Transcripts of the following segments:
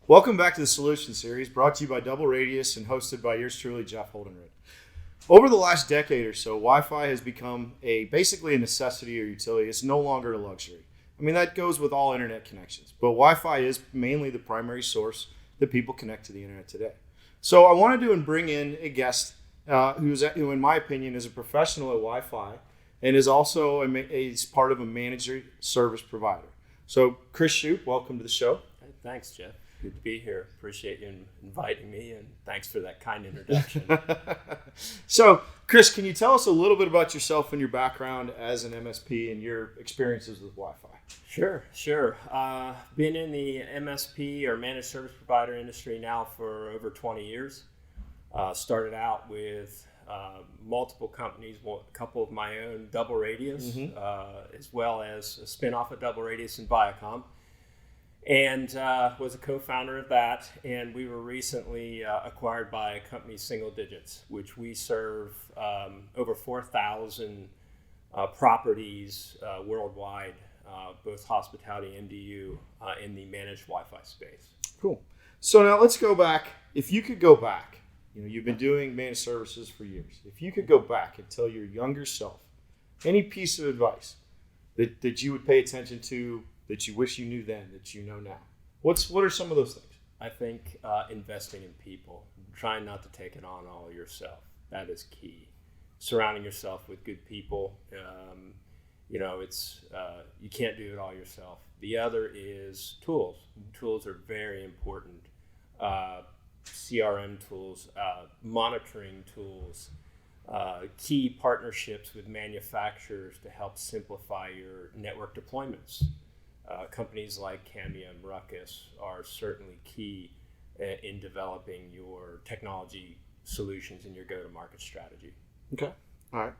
Welcome back to the Solution Series, brought to you by DoubleRadius and hosted by yours truly, Jeff Holdenred. Over the last decade or so, Wi-Fi has become basically a necessity or utility. It's no longer a luxury. I mean, that goes with all internet connections, but Wi-Fi is mainly the primary source that people connect to the internet today. So I wanted to bring in a guest who, in my opinion, is a professional at Wi-Fi and is also a part of a managed service provider. So Chris Shupe, welcome to the show. Hey, thanks, Jeff. Good to be here. Appreciate you inviting me, and thanks for that kind introduction. So, Chris, can you tell us a little bit about yourself and your background as an MSP and your experiences with Wi-Fi? Sure. Been in the MSP or managed service provider industry now for over 20 years. Started out with multiple companies, a couple of my own, DoubleRadius, as well as a spinoff of DoubleRadius and Viacom. And was a co-founder of that, and we were recently acquired by a company, Single Digits, which we serve over 4,000 properties worldwide, both hospitality and MDU, in the managed Wi-Fi space. Cool. So now let's go back. If you could go back, you've been doing managed services for years. If you could go back and tell your younger self any piece of advice that you would pay attention to, that you wish you knew then, that you know now, what are some of those things? I think investing in people, trying not to take it on all yourself. That is key. Surrounding yourself with good people. It's you can't do it all yourself. The other is tools. Tools are very important. CRM tools, monitoring tools, key partnerships with manufacturers to help simplify your network deployments. Companies like Cambium, Ruckus are certainly key in developing your technology solutions and your go-to-market strategy. Okay. All right.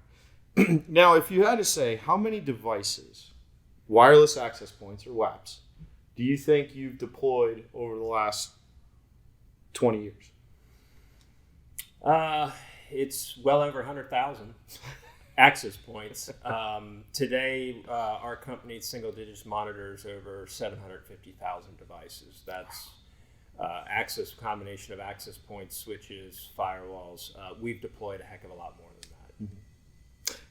Now, if you had to say how many devices, wireless access points or WAPs, do you think you've deployed over the last 20 years? It's well over 100,000. Access points. Today, our company, Single Digits, monitors over 750,000 devices. That's combination of access points, switches, firewalls. We've deployed a heck of a lot more than that. Mm-hmm.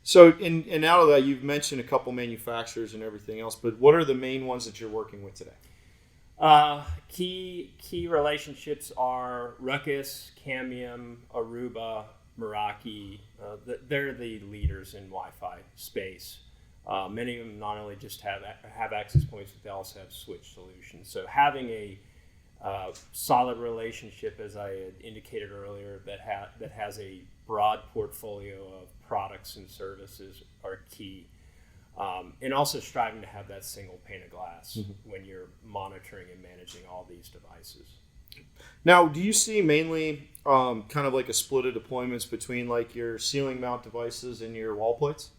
So, and out of that, you've mentioned a couple manufacturers and everything else, but what are the main ones that you're working with today? Key relationships are Ruckus, Cambium, Aruba, Meraki. They're the leaders in Wi-Fi space. Many of them not only just have access points, but they also have switch solutions. So having a solid relationship, as I had indicated earlier, that has a broad portfolio of products and services are key. And also striving to have that single pane of glass when you're monitoring and managing all these devices. Now, do you see mainly kind of like a split of deployments between like your ceiling mount devices and your wall plates?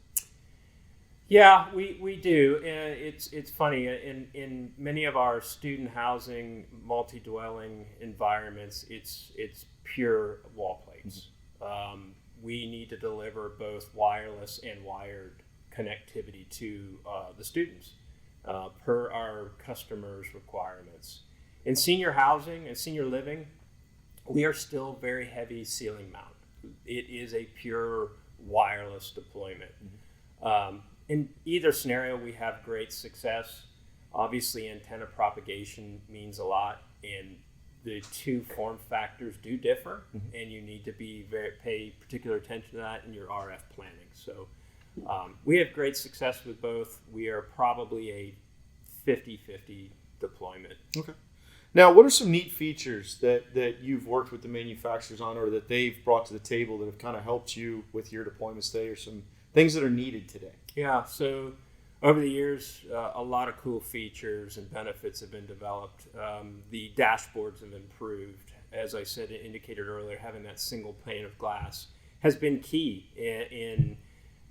Yeah, we do. It's funny. In many of our student housing, multi-dwelling environments, it's pure wall plates. We need to deliver both wireless and wired connectivity to the students per our customers' requirements. In senior housing and senior living, we are still very heavy ceiling mount. It is a pure wireless deployment. In either scenario, we have great success. Obviously, antenna propagation means a lot, and the two form factors do differ, and you need to pay particular attention to that in your RF planning. So we have great success with both. We are probably a 50-50 deployment. Okay. Now, what are some neat features that you've worked with the manufacturers on or that they've brought to the table that have kind of helped you with your deployments today, or some things that are needed today? Yeah, so over the years, a lot of cool features and benefits have been developed. The dashboards have improved. As I said, indicated earlier, having that single pane of glass has been key in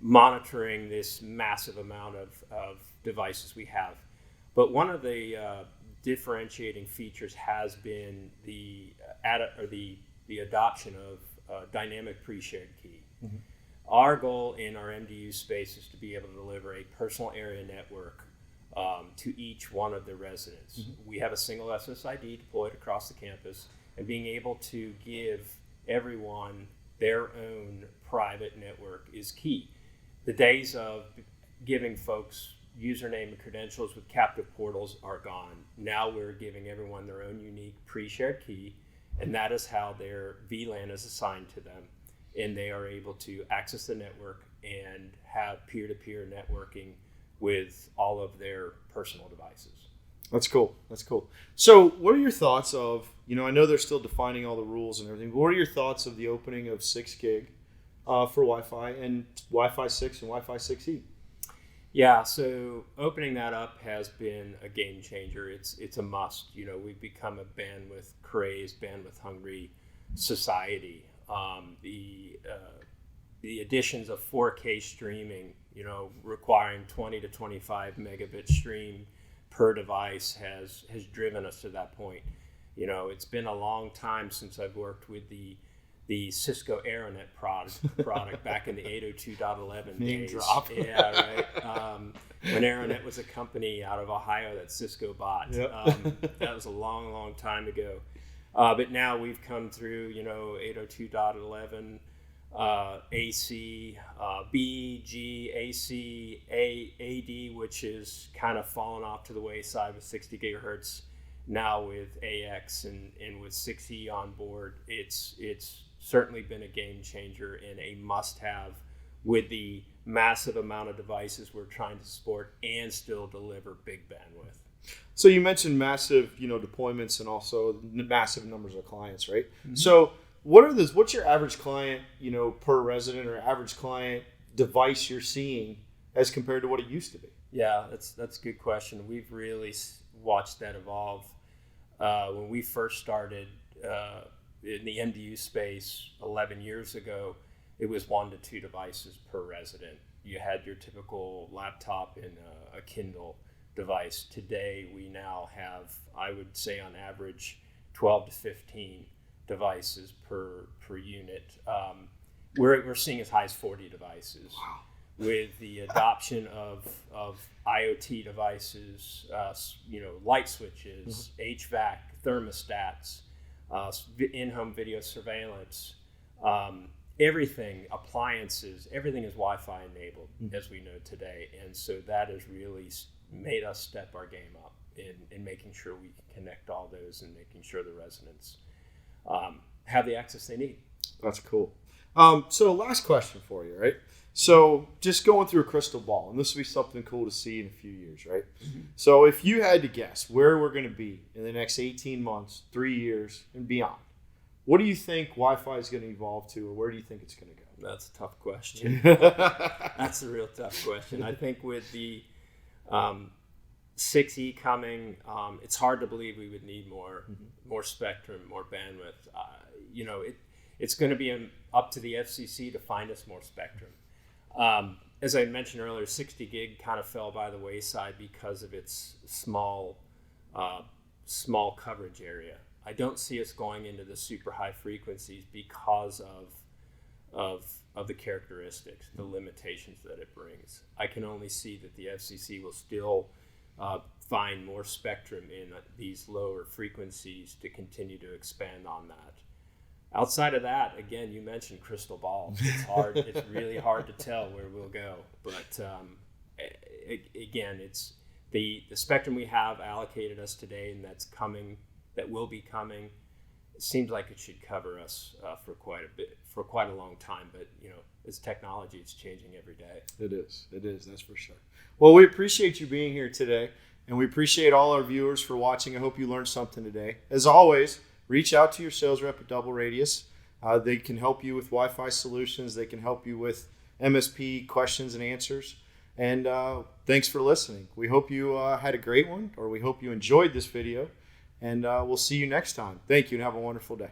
monitoring this massive amount of devices we have. But one of the differentiating features has been the adoption of dynamic pre-shared key. Our goal in our MDU space is to be able to deliver a personal area network to each one of the residents. We have a single SSID deployed across the campus, and being able to give everyone their own private network is key. The days of giving folks username and credentials with captive portals are gone. Now we're giving everyone their own unique pre-shared key, and that is how their VLAN is assigned to them, and they are able to access the network and have peer-to-peer networking with all of their personal devices. That's cool. That's cool. So what are your thoughts of, I know they're still defining all the rules and everything, but what are your thoughts of the opening of 6 gig for Wi-Fi and Wi-Fi 6 and Wi-Fi 6E? Yeah, so opening that up has been a game changer. It's a must. We've become a bandwidth crazed, bandwidth hungry society. The additions of 4K streaming, requiring 20 to 25 megabit stream per device has driven us to that point. It's been a long time since I've worked with the Cisco Aeronet product back in the 802.11 days. Drop. Yeah, right. When Aeronet was a company out of Ohio that Cisco bought. Yep. That was a long, long time ago. But now we've come through, 802.11, AC, B, G, AC, AD, which is kind of fallen off to the wayside with 60 gigahertz. Now with AX and with 6E on board, it's certainly been a game changer and a must-have with the massive amount of devices we're trying to support and still deliver big bandwidth. So you mentioned massive, deployments and also massive numbers of clients, right? Mm-hmm. So what's your average client, per resident or average client device you're seeing as compared to what it used to be? Yeah, that's a good question. We've really watched that evolve. When we first started in the MDU space 11 years ago, it was 1 to 2 devices per resident. You had your typical laptop and a Kindle device. Today, we now have, I would say on average, 12 to 15 devices per unit. We're seeing as high as 40 devices. Wow. With the adoption of IoT devices, light switches, HVAC, thermostats, in-home video surveillance, everything, appliances, everything is Wi-Fi enabled, as we know today. And so that has really made us step our game up in making sure we can connect all those and making sure the residents have the access they need. That's cool. So last question for you, right? So just going through a crystal ball, and this will be something cool to see in a few years, right? Mm-hmm. So if you had to guess where we're going to be in the next 18 months, 3 years, and beyond, what do you think Wi-Fi is going to evolve to, or where do you think it's going to go? That's a tough question. That's a real tough question. I think with the 6E coming, it's hard to believe we would need more spectrum, more bandwidth. It's going to be up to the FCC to find us more spectrum. As I mentioned earlier, 60 gig kind of fell by the wayside because of its small coverage area. I don't see us going into the super high frequencies because of the characteristics, the limitations that it brings. I can only see that the FCC will still find more spectrum in these lower frequencies to continue to expand on that. Outside of that, again, you mentioned crystal ball. It's hard. It's really hard to tell where we'll go. But again, it's the spectrum we have allocated us today, and that will be coming. It seems like it should cover us for quite a long time. But it's technology; it's changing every day. It is. That's for sure. Well, we appreciate you being here today, and we appreciate all our viewers for watching. I hope you learned something today. As always, reach out to your sales rep at DoubleRadius. They can help you with Wi-Fi solutions. They can help you with MSP questions and answers. And thanks for listening. We hope you had a great one, or we hope you enjoyed this video. And we'll see you next time. Thank you, and have a wonderful day.